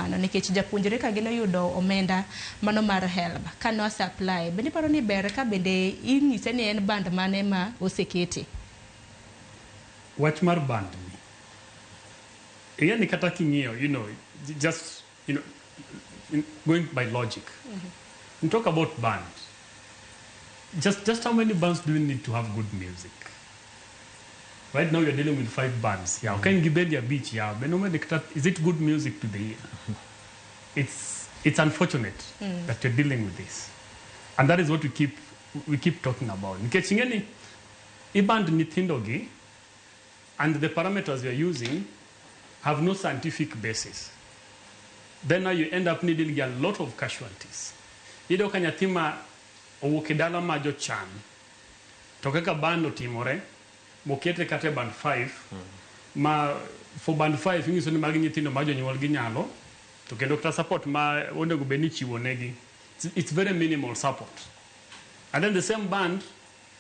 kamano nikech japuonjre ka gino yudo omenda mano mar help ka no supply bende paro ni ber ka bende inyise ni en band mane ma oseketi. Wach mar band ni yani kata king'iyo, just going by logic. We talk about bands. Just how many bands do we need to have good music? Right now you're dealing with 5 bands. Yeah, Okang Gibedia Beach. Yeah, but is it good music to the ear? It's unfortunate that you're dealing with this, and that is what we keep talking about. Nikechingeni, iband nithindogi, and the parameters you're using have no scientific basis. Then now you end up needing a lot of casualties. Ido kanyatima owukidala majo chan. Tokeka band otimore. Mokete kate band 5 ma for band 5 ingiso ni magi nyithindo ma jonyuol gi nyalo to kendo kata support ma onego beni chiwo negi, it's very minimal support. And then the same band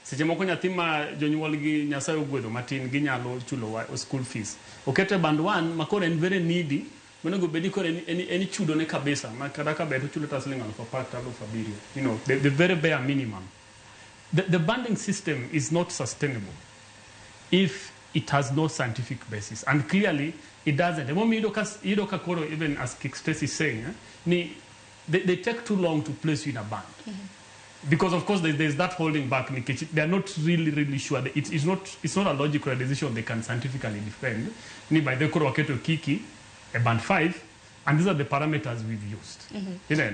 seche moko nyathi ma jonyuol gi Nyasaye ogwedho matin gi nyalo chulo school fees, okete band 1 ma kore en very needy, onego beni kore any chudo ne kabisa ma kada ka beto chulo tasling alfa part alfa birio, the very bare minimum. The banding system is not sustainable if it has no scientific basis, and clearly it doesn't. The moment even as Kick is saying, they take too long to place you in a band. Because of course there's that holding back. They are not really sure. It's not a logical decision they can scientifically defend. By the Keto Kiki, a band 5, and these are the parameters we've used.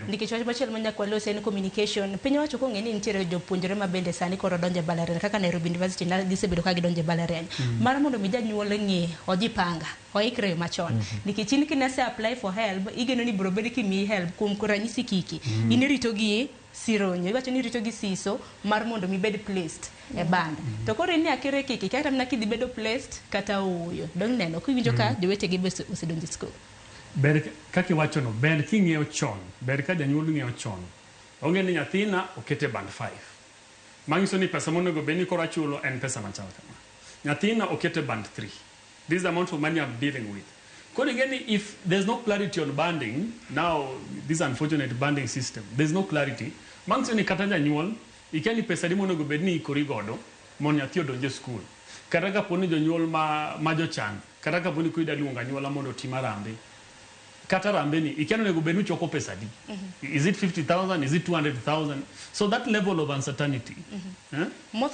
Nikichwacho machielo manya kwa leo sen communication. Pinyo wacho ko ngeni nitiere jopuonjre mabende sani koro donje mbalariany kaka Nairobi University na gisebedo ka gidonje mbalariany. Mar mondo mi janyuol ng'e ojipanga, oikre machon. Nikech kinase apply for help, igeno ni bro bedi kimi help kuom ranyisi kiki. Inirito gi sironyo, iwacho ni rito gi siso mar mondo mi bed placed e band. To koro ni akere kiki kata mna kidhi bedo placed kata uyo. Dong neno kuwinjo ka jowete gi osedonje school. Ber kaki wacho no, ber king'eyo chon, ber ka janyuol ng'eyo chon. Onge ni nyathina okete band 5. Mangiso ni pesa monego beni kora chulo en pesa machal kama. Nyathina okete band 3. This is the amount of money I'm dealing with. Kodi again, if there's no clarity on banding, now this unfortunate banding system, there's no clarity. Mangiso ni kata janyuol, ikeni pesa di monego beni korigodo, mon nyathi odonje school. Kata ka poni jonyuol majo chan, kata ka poni kuida luonga nyuola mondo timarambe. Kata rambeni, ikiano nego benu choko pesa di. Is it 50,000? Is it 200,000? So that level of uncertainty.